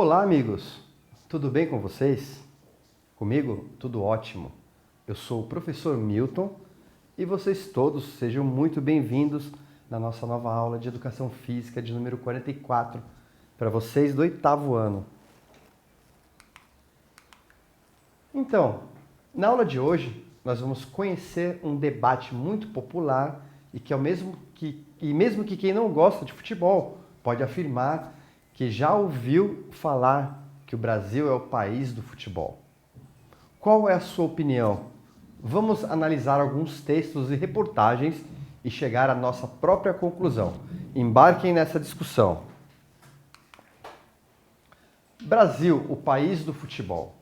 Olá, amigos! Tudo bem com vocês? Comigo, tudo ótimo. Eu sou o professor Milton e vocês todos sejam muito bem-vindos na nossa nova aula de Educação Física de número 44, para vocês do 8º ano. Então, na aula de hoje, nós vamos conhecer um debate muito popular e que, mesmo que quem não gosta de futebol pode afirmar que já ouviu falar que o Brasil é o país do futebol. Qual é a sua opinião? Vamos analisar alguns textos e reportagens e chegar à nossa própria conclusão. Embarquem nessa discussão. Brasil, o país do futebol.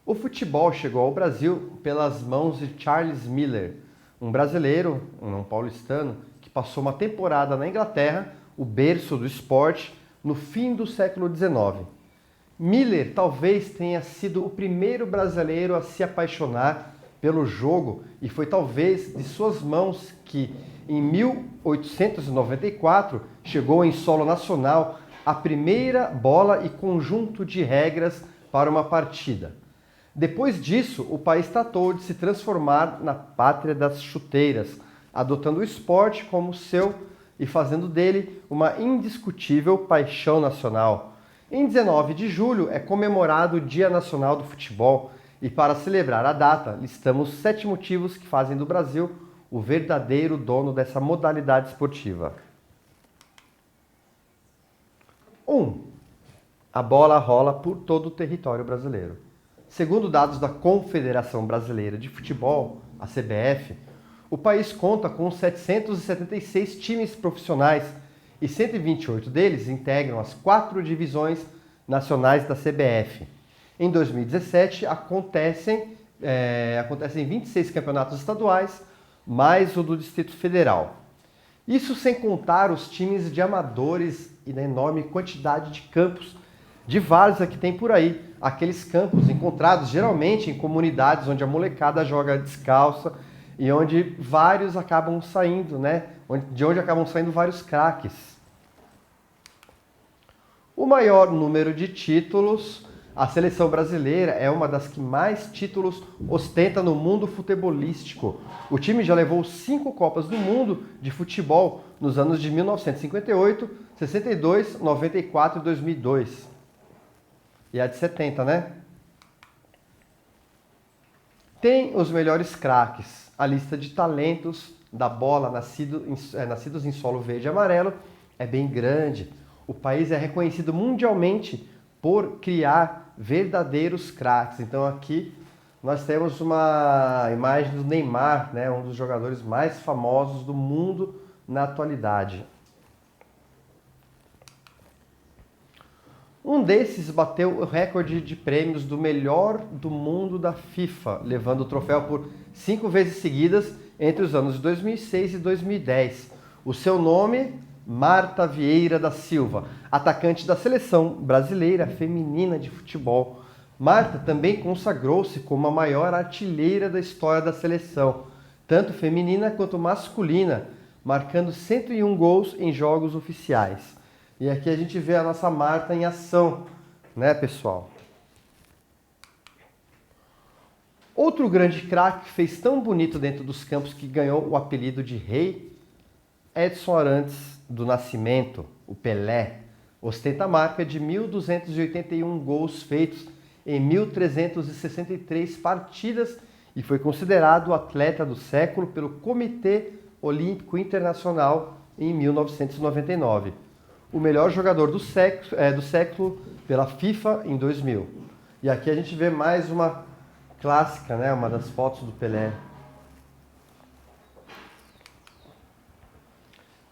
O futebol chegou ao Brasil pelas mãos de Charles Miller, um brasileiro, um paulistano, que passou uma temporada na Inglaterra, o berço do esporte, no fim do século XIX. Miller talvez tenha sido o primeiro brasileiro a se apaixonar pelo jogo e foi talvez de suas mãos que, em 1894, chegou em solo nacional a primeira bola e conjunto de regras para uma partida. Depois disso, o país tratou de se transformar na pátria das chuteiras, adotando o esporte como seu e fazendo dele uma indiscutível paixão nacional. Em 19 de julho é comemorado o Dia Nacional do Futebol e, para celebrar a data, listamos 7 motivos que fazem do Brasil o verdadeiro dono dessa modalidade esportiva. 1. A bola rola por todo o território brasileiro. Segundo dados da Confederação Brasileira de Futebol, a CBF, o país conta com 776 times profissionais e 128 deles integram as 4 divisões nacionais da CBF. Em 2017, acontecem 26 campeonatos estaduais, mais o do Distrito Federal. Isso sem contar os times de amadores e da enorme quantidade de campos de várzea que tem por aí. Aqueles campos encontrados geralmente em comunidades onde a molecada joga descalça e onde vários acabam saindo, de onde acabam saindo vários craques. O maior número de títulos, a seleção brasileira é uma das que mais títulos ostenta no mundo futebolístico. O time já levou 5 Copas do Mundo de futebol nos anos de 1958, 62, 94 e 2002. E a de 70, né? Tem os melhores craques. A lista de talentos da bola nascidos em solo verde e amarelo é bem grande. O país é reconhecido mundialmente por criar verdadeiros craques. Então aqui nós temos uma imagem do Neymar, um dos jogadores mais famosos do mundo na atualidade. Um desses bateu o recorde de prêmios do melhor do mundo da FIFA, levando o troféu por 5 vezes seguidas entre os anos de 2006 e 2010. O seu nome, Marta Vieira da Silva, atacante da seleção brasileira feminina de futebol. Marta também consagrou-se como a maior artilheira da história da seleção, tanto feminina quanto masculina, marcando 101 gols em jogos oficiais. E aqui a gente vê a nossa Marta em ação, pessoal? Outro grande craque que fez tão bonito dentro dos campos que ganhou o apelido de Rei, Edson Arantes do Nascimento, o Pelé, ostenta a marca de 1.281 gols feitos em 1.363 partidas e foi considerado o atleta do século pelo Comitê Olímpico Internacional em 1999. O melhor jogador do século pela FIFA em 2000. E aqui a gente vê mais uma clássica, uma das fotos do Pelé.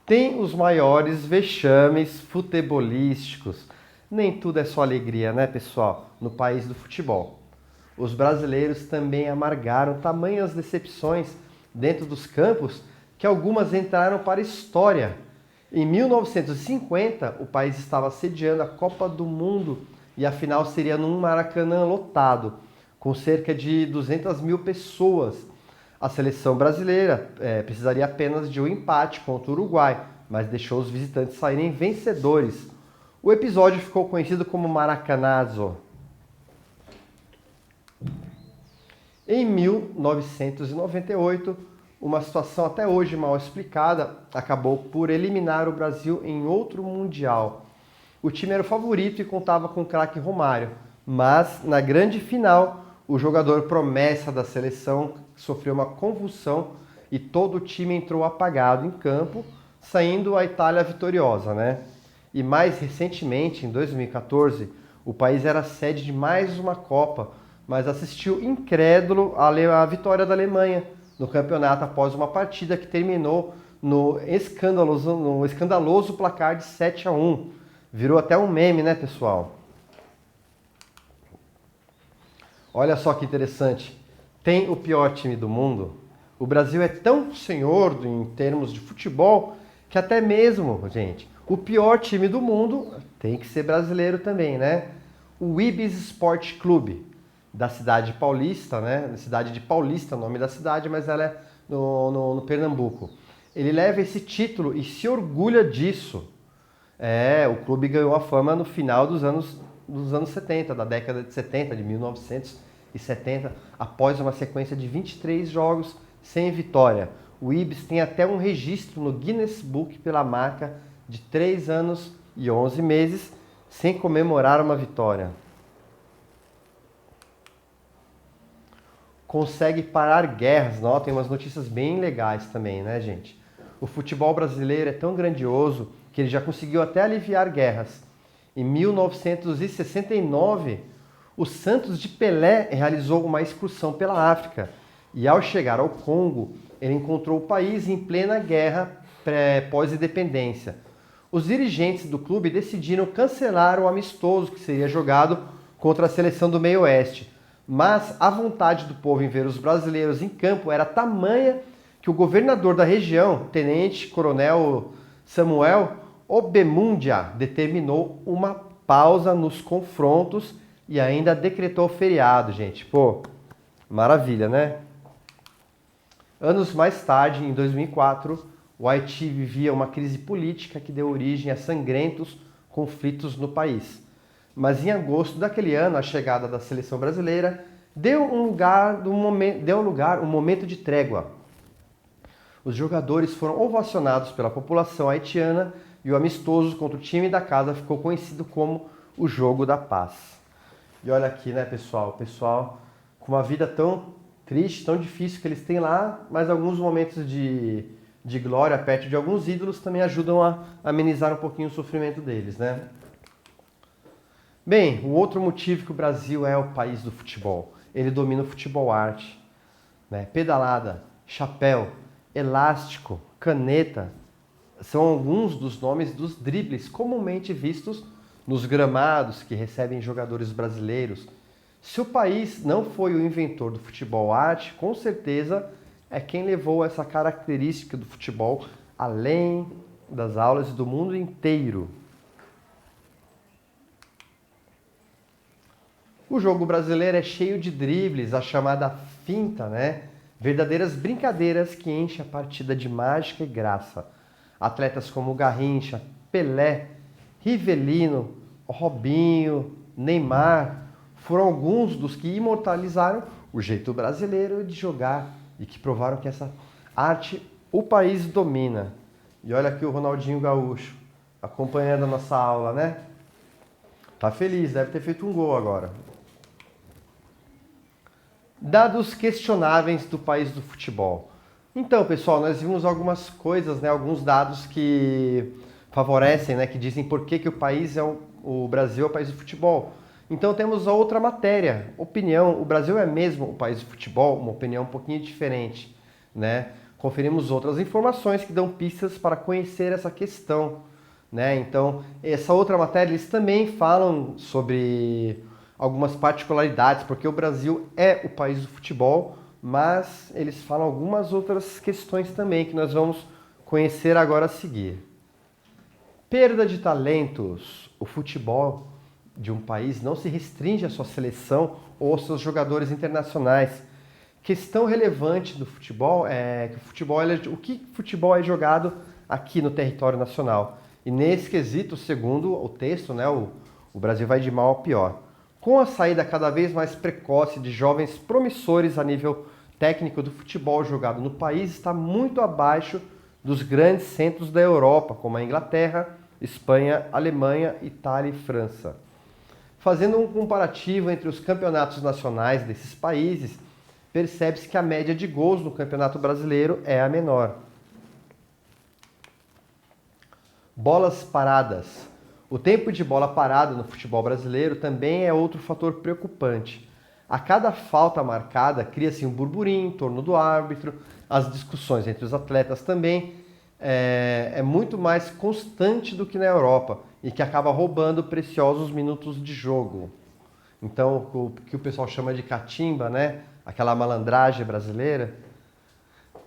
Tem os maiores vexames futebolísticos. Nem tudo é só alegria, pessoal? No país do futebol. Os brasileiros também amargaram tamanhas decepções dentro dos campos que algumas entraram para a história. Em 1950, o país estava sediando a Copa do Mundo e a final seria num Maracanã lotado, com cerca de 200 mil pessoas. A seleção brasileira precisaria apenas de um empate contra o Uruguai, mas deixou os visitantes saírem vencedores. O episódio ficou conhecido como Maracanazo. Em 1998, uma situação até hoje mal explicada acabou por eliminar o Brasil em outro Mundial. O time era o favorito e contava com o craque Romário, mas na grande final, o jogador promessa da seleção sofreu uma convulsão e todo o time entrou apagado em campo, saindo a Itália vitoriosa, né? E mais recentemente, em 2014, o país era sede de mais uma Copa, mas assistiu incrédulo à vitória da Alemanha no campeonato após uma partida que terminou no escandaloso placar de 7-1. Virou até um meme, né, pessoal? Olha só que interessante. Tem o pior time do mundo. O Brasil é tão senhor em termos de futebol que até mesmo, gente, o pior time do mundo tem que ser brasileiro também, né? O Ibis Sport Clube, da cidade paulista, né? Cidade de Paulista, o nome da cidade, mas ela é no Pernambuco. Ele leva esse título e se orgulha disso. O clube ganhou a fama no final dos anos 70, da década de 70, de 1970, após uma sequência de 23 jogos sem vitória. O Ibis tem até um registro no Guinness Book pela marca de 3 anos e 11 meses sem comemorar uma vitória. Consegue parar guerras. Não, tem umas notícias bem legais também, né, gente? O futebol brasileiro é tão grandioso que ele já conseguiu até aliviar guerras. Em 1969, o Santos de Pelé realizou uma excursão pela África e, ao chegar ao Congo, ele encontrou o país em plena guerra pós-independência. Os dirigentes do clube decidiram cancelar o amistoso que seria jogado contra a seleção do Meio-Oeste. Mas a vontade do povo em ver os brasileiros em campo era tamanha que o governador da região, tenente-coronel Samuel Obemundia, determinou uma pausa nos confrontos e ainda decretou feriado, gente. Pô, maravilha, né? Anos mais tarde, em 2004, o Haiti vivia uma crise política que deu origem a sangrentos conflitos no país. Mas em agosto daquele ano, a chegada da seleção brasileira deu lugar um momento de trégua. Os jogadores foram ovacionados pela população haitiana e o amistoso contra o time da casa ficou conhecido como o Jogo da Paz. E olha aqui, né, pessoal? O pessoal com uma vida tão triste, tão difícil que eles têm lá, mas alguns momentos de glória perto de alguns ídolos também ajudam a amenizar um pouquinho o sofrimento deles, né? Bem, o outro motivo que o Brasil é o país do futebol. Ele domina o futebol arte, né? Pedalada, chapéu, elástico, caneta, são alguns dos nomes dos dribles comumente vistos nos gramados que recebem jogadores brasileiros. Se o país não foi o inventor do futebol arte, com certeza é quem levou essa característica do futebol além das aulas do mundo inteiro. O jogo brasileiro é cheio de dribles, a chamada finta, né? Verdadeiras brincadeiras que enchem a partida de mágica e graça. Atletas como Garrincha, Pelé, Rivelino, Robinho, Neymar foram alguns dos que imortalizaram o jeito brasileiro de jogar e que provaram que essa arte o país domina. E olha aqui o Ronaldinho Gaúcho acompanhando a nossa aula, né? Tá feliz, deve ter feito um gol agora. Dados questionáveis do país do futebol. Então, pessoal, nós vimos algumas coisas, né, alguns dados que favorecem, né, que dizem por que o país o Brasil é o país do futebol. Então temos a outra matéria, opinião. O Brasil é mesmo o país do futebol? Uma opinião um pouquinho diferente, né? Conferimos outras informações que dão pistas para conhecer essa questão, né? Então, essa outra matéria, eles também falam sobre algumas particularidades, porque o Brasil é o país do futebol, mas eles falam algumas outras questões também que nós vamos conhecer agora a seguir. Perda de talentos. O futebol de um país não se restringe à sua seleção ou aos seus jogadores internacionais. Questão relevante do futebol é que o futebol é jogado aqui no território nacional. E nesse quesito, segundo o texto, né, o Brasil vai de mal a pior. Com a saída cada vez mais precoce de jovens promissores a nível técnico do futebol jogado no país, está muito abaixo dos grandes centros da Europa, como a Inglaterra, Espanha, Alemanha, Itália e França. Fazendo um comparativo entre os campeonatos nacionais desses países, percebe-se que a média de gols no Campeonato Brasileiro é a menor. Bolas paradas. O tempo de bola parada no futebol brasileiro também é outro fator preocupante. A cada falta marcada, cria-se um burburinho em torno do árbitro, as discussões entre os atletas também é muito mais constante do que na Europa e que acaba roubando preciosos minutos de jogo. Então, o que o pessoal chama de catimba, né? Aquela malandragem brasileira.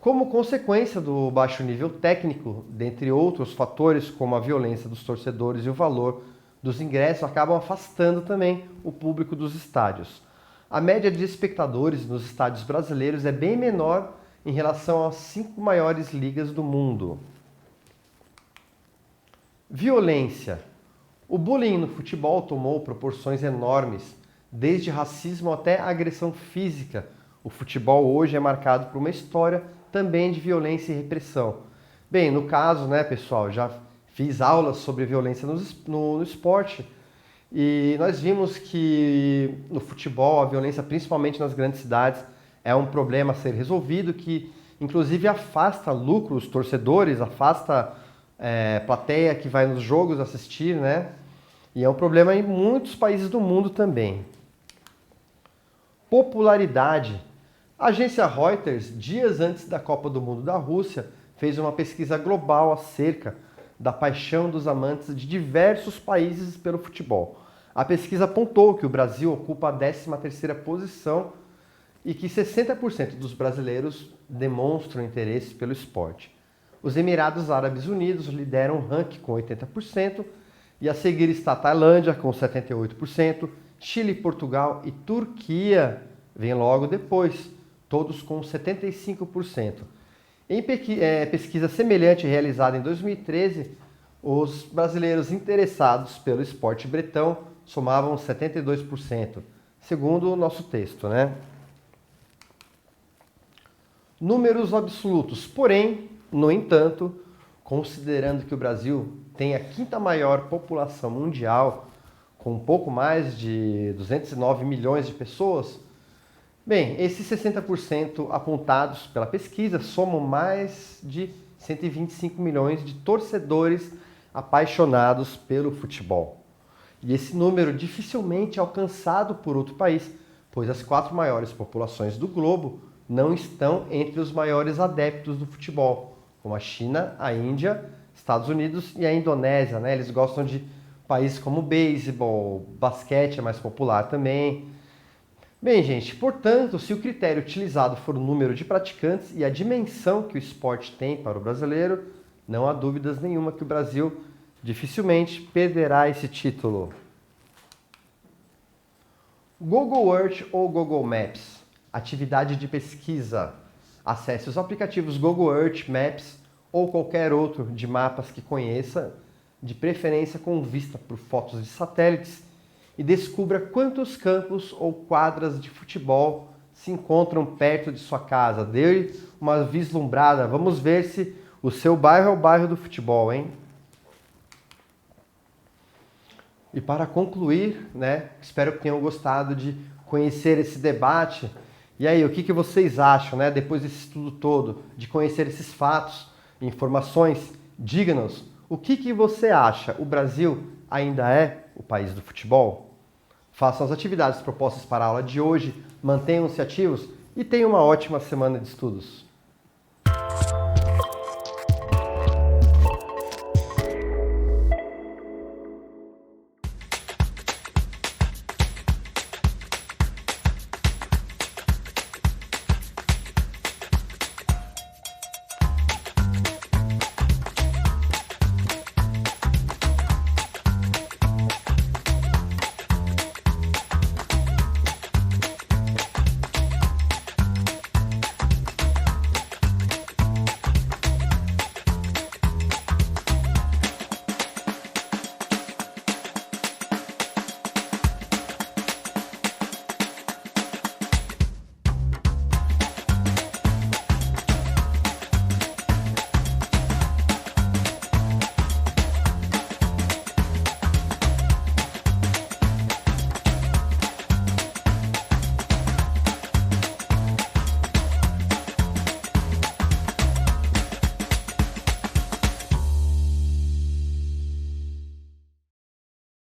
Como consequência do baixo nível técnico, dentre outros fatores como a violência dos torcedores e o valor dos ingressos, acabam afastando também o público dos estádios. A média de espectadores nos estádios brasileiros é bem menor em relação às 5 maiores ligas do mundo. Violência. O bullying no futebol tomou proporções enormes, desde racismo até agressão física. O futebol hoje é marcado por uma história também de violência e repressão. Bem, no caso, né, pessoal, já fiz aulas sobre violência no esporte e nós vimos que no futebol a violência, principalmente nas grandes cidades, é um problema a ser resolvido que, inclusive, afasta lucro, os torcedores, afasta plateia que vai nos jogos assistir, né? E é um problema em muitos países do mundo também. Popularidade. A agência Reuters, dias antes da Copa do Mundo da Rússia, fez uma pesquisa global acerca da paixão dos amantes de diversos países pelo futebol. A pesquisa apontou que o Brasil ocupa a 13ª posição e que 60% dos brasileiros demonstram interesse pelo esporte. Os Emirados Árabes Unidos lideram o ranking com 80%, e a seguir está a Tailândia com 78%, Chile, Portugal e Turquia vêm logo depois, todos com 75%. Em pesquisa semelhante realizada em 2013, os brasileiros interessados pelo esporte bretão somavam 72%, segundo o nosso texto, né? Números absolutos, porém, no entanto, considerando que o Brasil tem a 5ª maior população mundial, com um pouco mais de 209 milhões de pessoas, bem, esses 60% apontados pela pesquisa somam mais de 125 milhões de torcedores apaixonados pelo futebol. E esse número dificilmente é alcançado por outro país, pois as 4 maiores populações do globo não estão entre os maiores adeptos do futebol, como a China, a Índia, Estados Unidos e a Indonésia, né? Eles gostam de países como beisebol, basquete é mais popular também. Bem, gente, portanto, se o critério utilizado for o número de praticantes e a dimensão que o esporte tem para o brasileiro, não há dúvidas nenhuma que o Brasil dificilmente perderá esse título. Google Earth ou Google Maps? Atividade de pesquisa. Acesse os aplicativos Google Earth, Maps ou qualquer outro de mapas que conheça, de preferência com vista por fotos de satélites, e descubra quantos campos ou quadras de futebol se encontram perto de sua casa. Dê uma vislumbrada. Vamos ver se o seu bairro é o bairro do futebol, hein? E para concluir, né, espero que tenham gostado de conhecer esse debate. E aí, o que vocês acham, né, depois desse estudo todo, de conhecer esses fatos, informações? Diga-nos, o que você acha? O Brasil ainda é o país do futebol? Façam as atividades propostas para a aula de hoje, mantenham-se ativos e tenham uma ótima semana de estudos.